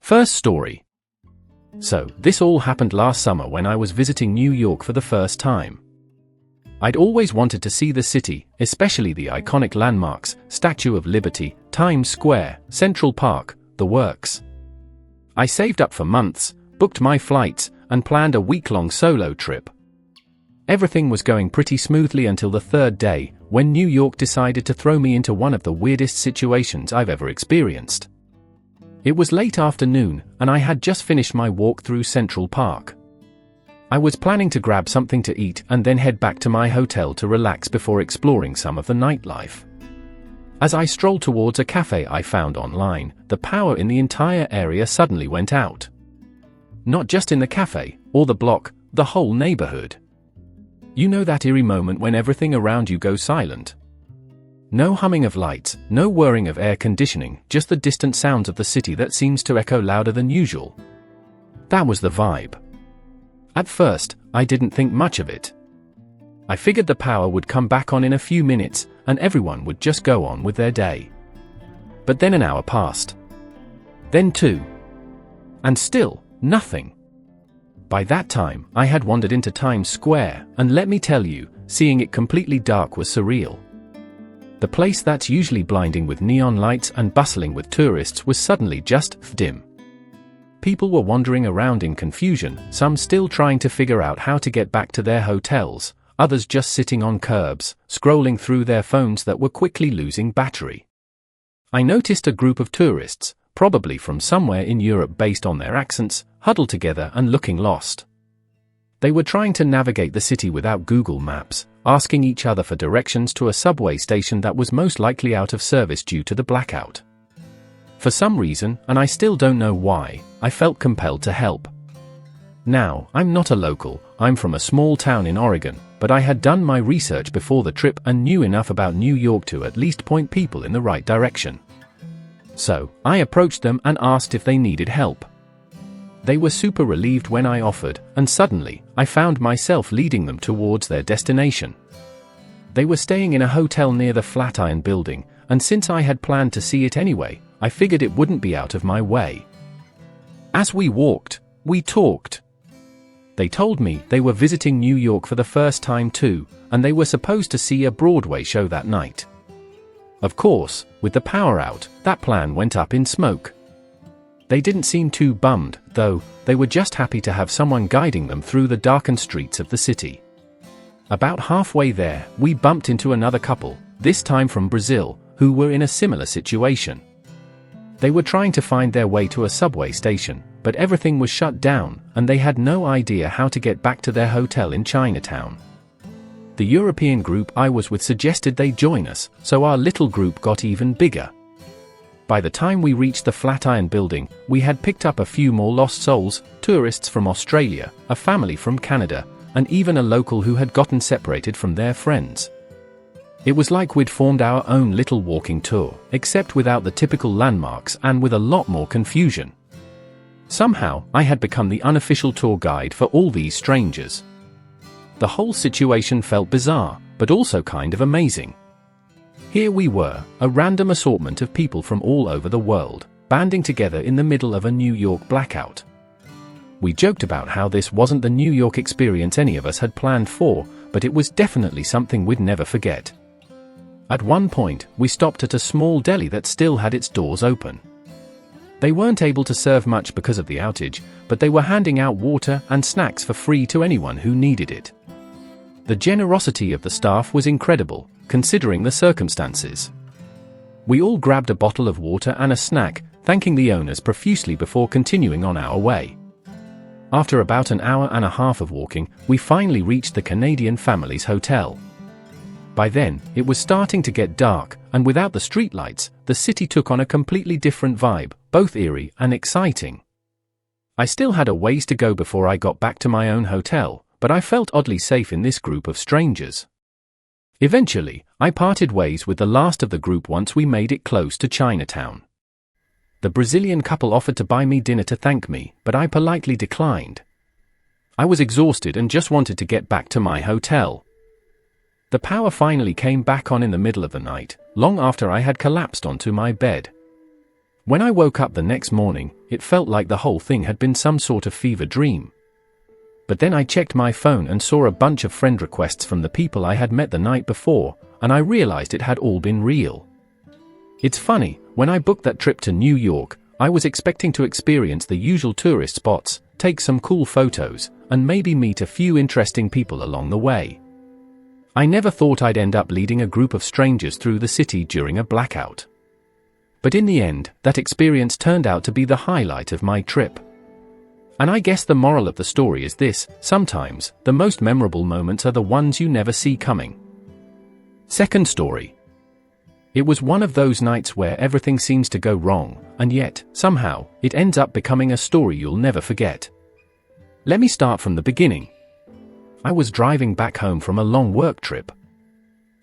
First story. So, this all happened last summer when I was visiting New York for the first time. I'd always wanted to see the city, especially the iconic landmarks, Statue of Liberty, Times Square, Central Park, the works. I saved up for months, booked my flights, and planned a week-long solo trip. Everything was going pretty smoothly until the third day, when New York decided to throw me into one of the weirdest situations I've ever experienced. It was late afternoon, and I had just finished my walk through Central Park. I was planning to grab something to eat and then head back to my hotel to relax before exploring some of the nightlife. As I strolled towards a cafe I found online, the power in the entire area suddenly went out. Not just in the cafe, or the block, the whole neighborhood. You know that eerie moment when everything around you goes silent? No humming of lights, no whirring of air conditioning, just the distant sounds of the city that seems to echo louder than usual. That was the vibe. At first, I didn't think much of it. I figured the power would come back on in a few minutes, and everyone would just go on with their day. But then an hour passed. Then 2. And still, nothing. By that time, I had wandered into Times Square, and let me tell you, seeing it completely dark was surreal. The place that's usually blinding with neon lights and bustling with tourists was suddenly just dim. People were wandering around in confusion, some still trying to figure out how to get back to their hotels, others just sitting on curbs, scrolling through their phones that were quickly losing battery. I noticed a group of tourists, probably from somewhere in Europe based on their accents, huddled together and looking lost. They were trying to navigate the city without Google Maps, asking each other for directions to a subway station that was most likely out of service due to the blackout. For some reason, and I still don't know why, I felt compelled to help. Now, I'm not a local, I'm from a small town in Oregon, but I had done my research before the trip and knew enough about New York to at least point people in the right direction. So, I approached them and asked if they needed help. They were super relieved when I offered, and suddenly, I found myself leading them towards their destination. They were staying in a hotel near the Flatiron Building, and since I had planned to see it anyway, I figured it wouldn't be out of my way. As we walked, we talked. They told me they were visiting New York for the first time too, and they were supposed to see a Broadway show that night. Of course, with the power out, that plan went up in smoke. They didn't seem too bummed, though, they were just happy to have someone guiding them through the darkened streets of the city. About halfway there, we bumped into another couple, this time from Brazil, who were in a similar situation. They were trying to find their way to a subway station, but everything was shut down, and they had no idea how to get back to their hotel in Chinatown. The European group I was with suggested they join us, so our little group got even bigger. By the time we reached the Flatiron Building, we had picked up a few more lost souls, tourists from Australia, a family from Canada, and even a local who had gotten separated from their friends. It was like we'd formed our own little walking tour, except without the typical landmarks and with a lot more confusion. Somehow, I had become the unofficial tour guide for all these strangers. The whole situation felt bizarre, but also kind of amazing. Here we were, a random assortment of people from all over the world, banding together in the middle of a New York blackout. We joked about how this wasn't the New York experience any of us had planned for, but it was definitely something we'd never forget. At one point, we stopped at a small deli that still had its doors open. They weren't able to serve much because of the outage, but they were handing out water and snacks for free to anyone who needed it. The generosity of the staff was incredible, considering the circumstances. We all grabbed a bottle of water and a snack, thanking the owners profusely before continuing on our way. After about an hour and a half of walking, we finally reached the Canadian family's hotel. By then, it was starting to get dark, and without the streetlights, the city took on a completely different vibe, both eerie and exciting. I still had a ways to go before I got back to my own hotel, but I felt oddly safe in this group of strangers. Eventually, I parted ways with the last of the group once we made it close to Chinatown. The Brazilian couple offered to buy me dinner to thank me, but I politely declined. I was exhausted and just wanted to get back to my hotel. The power finally came back on in the middle of the night, long after I had collapsed onto my bed. When I woke up the next morning, it felt like the whole thing had been some sort of fever dream. But then I checked my phone and saw a bunch of friend requests from the people I had met the night before, and I realized it had all been real. It's funny, when I booked that trip to New York, I was expecting to experience the usual tourist spots, take some cool photos, and maybe meet a few interesting people along the way. I never thought I'd end up leading a group of strangers through the city during a blackout. But in the end, that experience turned out to be the highlight of my trip. And I guess the moral of the story is this: sometimes, the most memorable moments are the ones you never see coming. Second story. It was one of those nights where everything seems to go wrong, and yet, somehow, it ends up becoming a story you'll never forget. Let me start from the beginning. I was driving back home from a long work trip.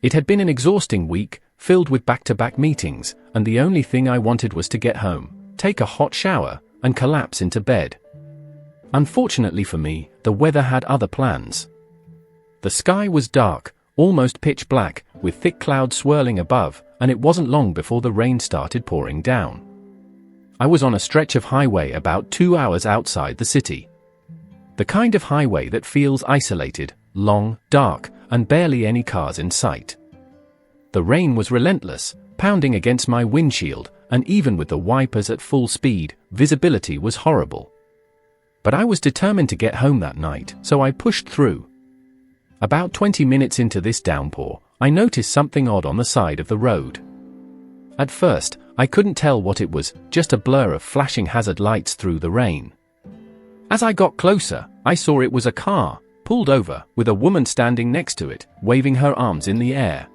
It had been an exhausting week, filled with back-to-back meetings, and the only thing I wanted was to get home, take a hot shower, and collapse into bed. Unfortunately for me, the weather had other plans. The sky was dark, almost pitch black, with thick clouds swirling above, and it wasn't long before the rain started pouring down. I was on a stretch of highway about 2 hours outside the city. The kind of highway that feels isolated, long, dark, and barely any cars in sight. The rain was relentless, pounding against my windshield, and even with the wipers at full speed, visibility was horrible. But I was determined to get home that night, so I pushed through. About 20 minutes into this downpour, I noticed something odd on the side of the road. At first, I couldn't tell what it was, just a blur of flashing hazard lights through the rain. As I got closer, I saw it was a car, pulled over, with a woman standing next to it, waving her arms in the air.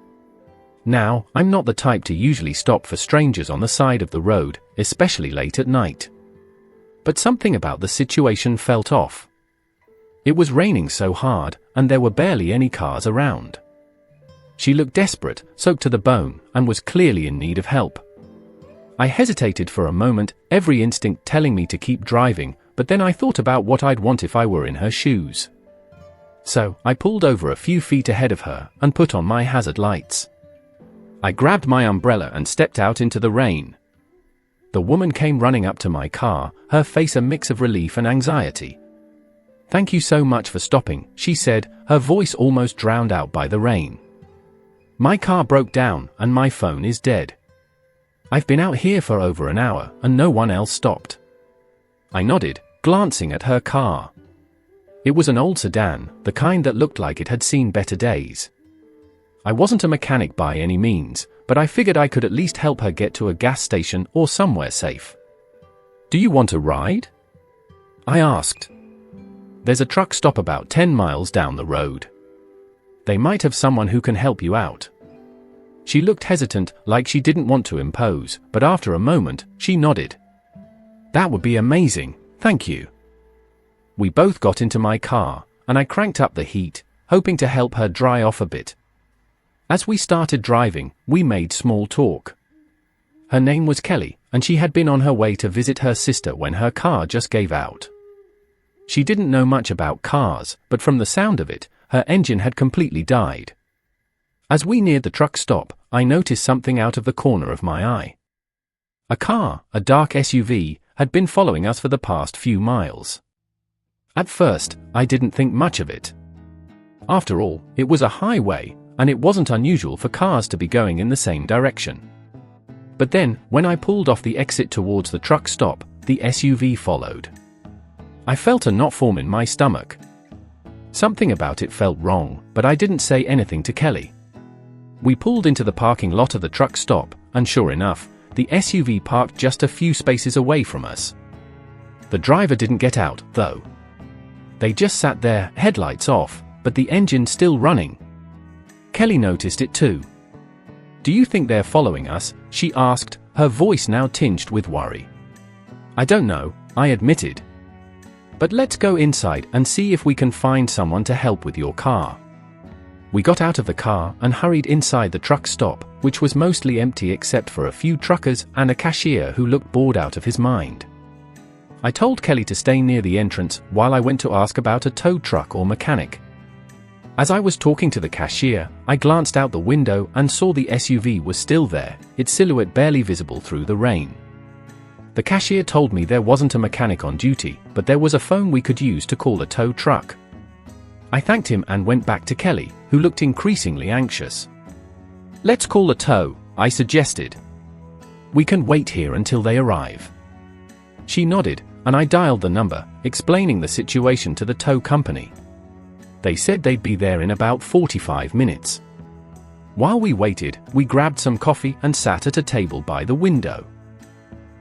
Now, I'm not the type to usually stop for strangers on the side of the road, especially late at night. But something about the situation felt off. It was raining so hard, and there were barely any cars around. She looked desperate, soaked to the bone, and was clearly in need of help. I hesitated for a moment, every instinct telling me to keep driving, but then I thought about what I'd want if I were in her shoes. So, I pulled over a few feet ahead of her, and put on my hazard lights. I grabbed my umbrella and stepped out into the rain. The woman came running up to my car, her face a mix of relief and anxiety. "Thank you so much for stopping," she said, her voice almost drowned out by the rain. "My car broke down, and my phone is dead. I've been out here for over an hour, and no one else stopped." I nodded, glancing at her car. It was an old sedan, the kind that looked like it had seen better days. I wasn't a mechanic by any means, but I figured I could at least help her get to a gas station or somewhere safe. "Do you want a ride?" I asked. "There's a truck stop about 10 miles down the road. They might have someone who can help you out." She looked hesitant, like she didn't want to impose, but after a moment, she nodded. "That would be amazing, thank you." We both got into my car, and I cranked up the heat, hoping to help her dry off a bit. As we started driving, we made small talk. Her name was Kelly, and she had been on her way to visit her sister when her car just gave out. She didn't know much about cars, but from the sound of it, her engine had completely died. As we neared the truck stop, I noticed something out of the corner of my eye. A car, a dark SUV, had been following us for the past few miles. At first, I didn't think much of it. After all, it was a highway, and it wasn't unusual for cars to be going in the same direction. But then, when I pulled off the exit towards the truck stop, the SUV followed. I felt a knot form in my stomach. Something about it felt wrong, but I didn't say anything to Kelly. We pulled into the parking lot of the truck stop, and sure enough, the SUV parked just a few spaces away from us. The driver didn't get out, though. They just sat there, headlights off, but the engine still running. Kelly noticed it too. "Do you think they're following us?" she asked, her voice now tinged with worry. "I don't know," I admitted. "But let's go inside and see if we can find someone to help with your car." We got out of the car and hurried inside the truck stop, which was mostly empty except for a few truckers and a cashier who looked bored out of his mind. I told Kelly to stay near the entrance while I went to ask about a tow truck or mechanic. As I was talking to the cashier, I glanced out the window and saw the SUV was still there, its silhouette barely visible through the rain. The cashier told me there wasn't a mechanic on duty, but there was a phone we could use to call a tow truck. I thanked him and went back to Kelly, who looked increasingly anxious. "Let's call a tow," I suggested. "We can wait here until they arrive." She nodded, and I dialed the number, explaining the situation to the tow company. They said they'd be there in about 45 minutes. While we waited, we grabbed some coffee and sat at a table by the window.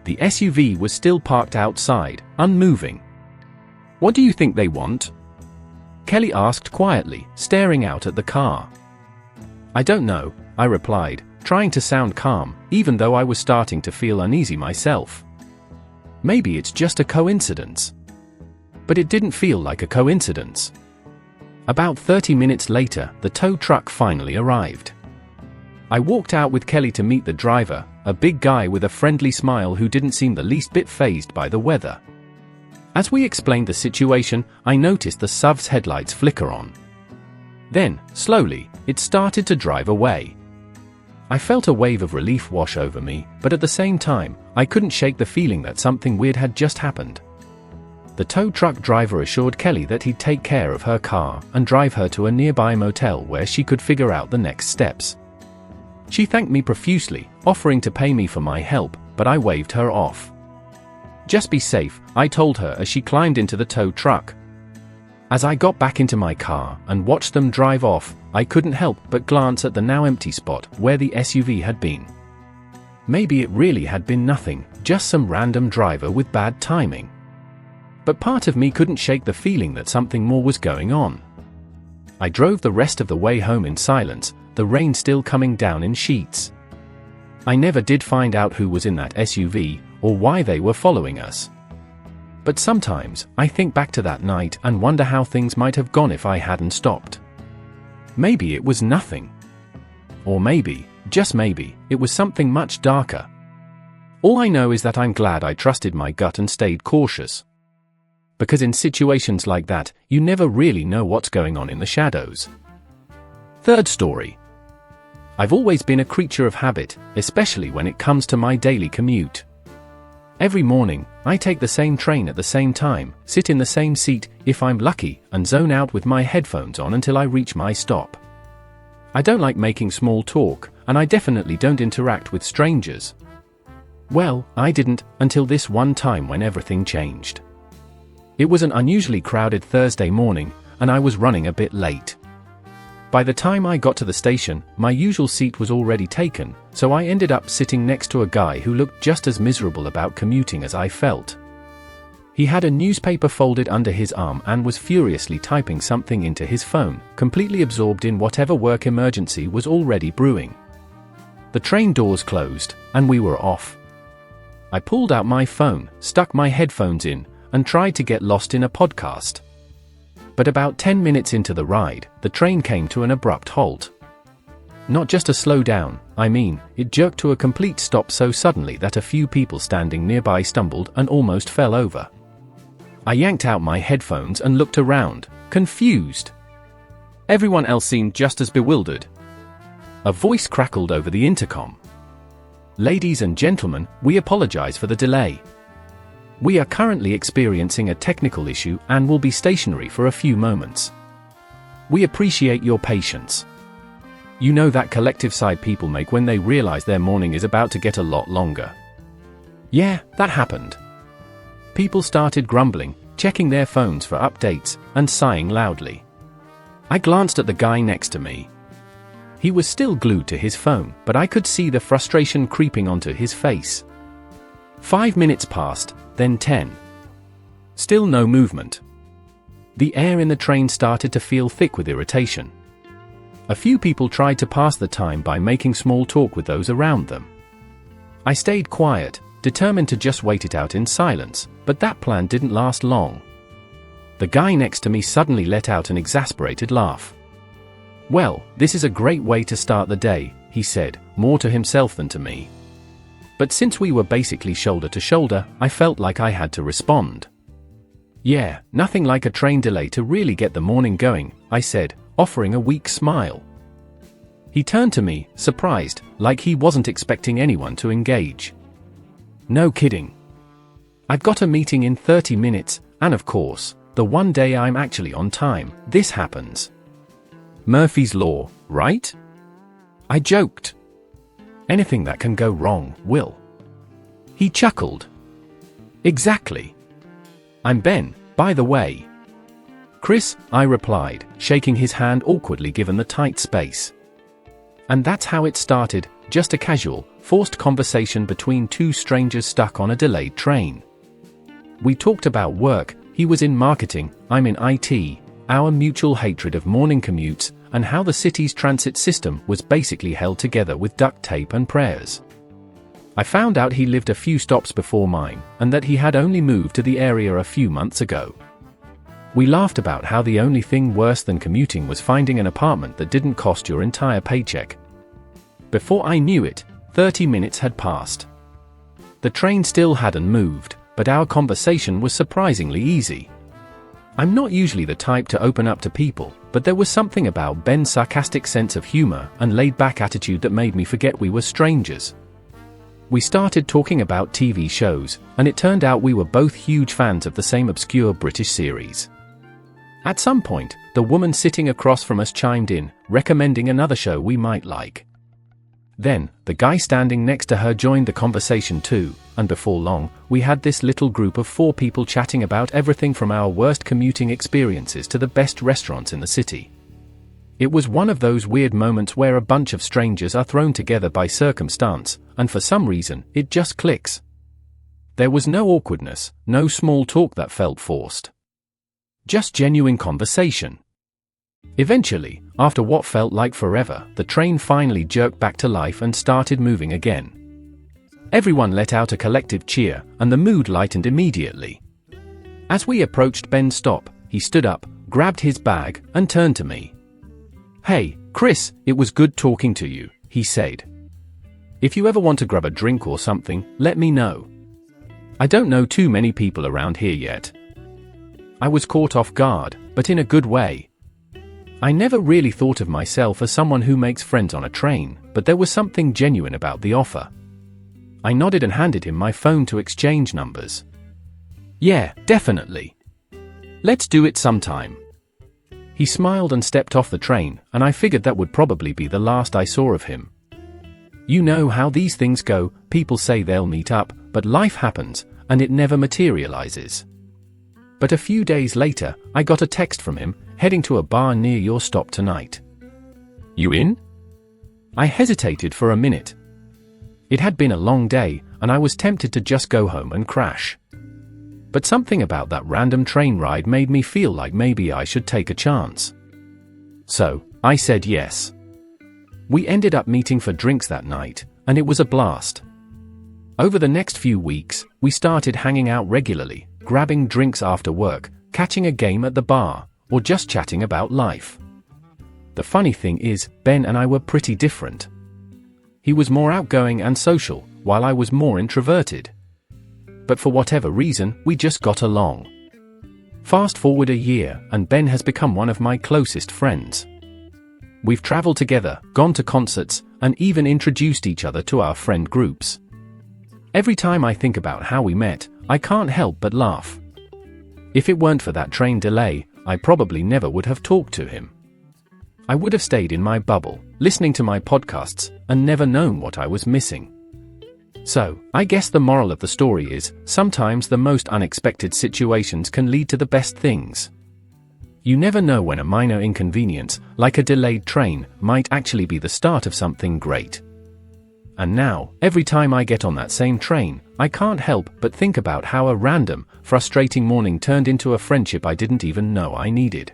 The SUV was still parked outside, unmoving. "What do you think they want?" Kelly asked quietly, staring out at the car. "I don't know," I replied, trying to sound calm, even though I was starting to feel uneasy myself. "Maybe it's just a coincidence." But it didn't feel like a coincidence. About 30 minutes later, the tow truck finally arrived. I walked out with Kelly to meet the driver, a big guy with a friendly smile who didn't seem the least bit fazed by the weather. As we explained the situation, I noticed the SUV's headlights flicker on. Then, slowly, it started to drive away. I felt a wave of relief wash over me, but at the same time, I couldn't shake the feeling that something weird had just happened. The tow truck driver assured Kelly that he'd take care of her car and drive her to a nearby motel where she could figure out the next steps. She thanked me profusely, offering to pay me for my help, but I waved her off. "Just be safe," I told her as she climbed into the tow truck. As I got back into my car and watched them drive off, I couldn't help but glance at the now empty spot where the SUV had been. Maybe it really had been nothing, just some random driver with bad timing. But part of me couldn't shake the feeling that something more was going on. I drove the rest of the way home in silence, the rain still coming down in sheets. I never did find out who was in that SUV, or why they were following us. But sometimes, I think back to that night and wonder how things might have gone if I hadn't stopped. Maybe it was nothing. Or maybe, just maybe, it was something much darker. All I know is that I'm glad I trusted my gut and stayed cautious. Because in situations like that, you never really know what's going on in the shadows. Third story. I've always been a creature of habit, especially when it comes to my daily commute. Every morning, I take the same train at the same time, sit in the same seat, if I'm lucky, and zone out with my headphones on until I reach my stop. I don't like making small talk, and I definitely don't interact with strangers. Well, I didn't, until this one time when everything changed. It was an unusually crowded Thursday morning, and I was running a bit late. By the time I got to the station, my usual seat was already taken, so I ended up sitting next to a guy who looked just as miserable about commuting as I felt. He had a newspaper folded under his arm and was furiously typing something into his phone, completely absorbed in whatever work emergency was already brewing. The train doors closed, and we were off. I pulled out my phone, stuck my headphones in, and tried to get lost in a podcast. But about 10 minutes into the ride, the train came to an abrupt halt. Not just a slowdown, I mean, it jerked to a complete stop so suddenly that a few people standing nearby stumbled and almost fell over. I yanked out my headphones and looked around, confused. Everyone else seemed just as bewildered. A voice crackled over the intercom. "Ladies and gentlemen, we apologize for the delay. We are currently experiencing a technical issue and will be stationary for a few moments. We appreciate your patience." You know that collective sigh people make when they realize their morning is about to get a lot longer. Yeah, that happened. People started grumbling, checking their phones for updates, and sighing loudly. I glanced at the guy next to me. He was still glued to his phone, but I could see the frustration creeping onto his face. 5 minutes passed, then 10. Still no movement. The air in the train started to feel thick with irritation. A few people tried to pass the time by making small talk with those around them. I stayed quiet, determined to just wait it out in silence, but that plan didn't last long. The guy next to me suddenly let out an exasperated laugh. "Well, this is a great way to start the day," he said, more to himself than to me. But since we were basically shoulder to shoulder, I felt like I had to respond. "Yeah, nothing like a train delay to really get the morning going," I said, offering a weak smile. He turned to me, surprised, like he wasn't expecting anyone to engage. "No kidding. I've got a meeting in 30 minutes, and of course, the one day I'm actually on time, this happens. Murphy's Law, right? I joked. Anything that can go wrong, will. He chuckled. Exactly. I'm Ben, by the way. Chris, I replied, shaking his hand awkwardly given the tight space. And that's how it started, just a casual, forced conversation between two strangers stuck on a delayed train. We talked about work, he was in marketing, I'm in IT, our mutual hatred of morning commutes, and how the city's transit system was basically held together with duct tape and prayers. I found out he lived a few stops before mine, and that he had only moved to the area a few months ago. We laughed about how the only thing worse than commuting was finding an apartment that didn't cost your entire paycheck. Before I knew it, 30 minutes had passed. The train still hadn't moved, but our conversation was surprisingly easy. I'm not usually the type to open up to people, but there was something about Ben's sarcastic sense of humor and laid-back attitude that made me forget we were strangers. We started talking about TV shows, and it turned out we were both huge fans of the same obscure British series. At some point, the woman sitting across from us chimed in, recommending another show we might like. Then, the guy standing next to her joined the conversation too, and before long, we had this little group of 4 people chatting about everything from our worst commuting experiences to the best restaurants in the city. It was one of those weird moments where a bunch of strangers are thrown together by circumstance, and for some reason, it just clicks. There was no awkwardness, no small talk that felt forced. Just genuine conversation. Eventually, after what felt like forever, the train finally jerked back to life and started moving again. Everyone let out a collective cheer, and the mood lightened immediately. As we approached Ben's stop, he stood up, grabbed his bag, and turned to me. "Hey, Chris, it was good talking to you," he said. "If you ever want to grab a drink or something, let me know. I don't know too many people around here yet." I was caught off guard, but in a good way. I never really thought of myself as someone who makes friends on a train, but there was something genuine about the offer. I nodded and handed him my phone to exchange numbers. "Yeah, definitely. Let's do it sometime." He smiled and stepped off the train, and I figured that would probably be the last I saw of him. You know how these things go, people say they'll meet up, but life happens, and it never materializes. But a few days later, I got a text from him, heading to a bar near your stop tonight. "You in?" I hesitated for a minute. It had been a long day, and I was tempted to just go home and crash. But something about that random train ride made me feel like maybe I should take a chance. So, I said yes. We ended up meeting for drinks that night, and it was a blast. Over the next few weeks, we started hanging out regularly, grabbing drinks after work, catching a game at the bar, or just chatting about life. The funny thing is, Ben and I were pretty different. He was more outgoing and social, while I was more introverted. But for whatever reason, we just got along. Fast forward a year, and Ben has become one of my closest friends. We've traveled together, gone to concerts, and even introduced each other to our friend groups. Every time I think about how we met, I can't help but laugh. If it weren't for that train delay, I probably never would have talked to him. I would have stayed in my bubble, listening to my podcasts, and never known what I was missing. So, I guess the moral of the story is, sometimes the most unexpected situations can lead to the best things. You never know when a minor inconvenience, like a delayed train, might actually be the start of something great. And now, every time I get on that same train, I can't help but think about how a random, frustrating morning turned into a friendship I didn't even know I needed.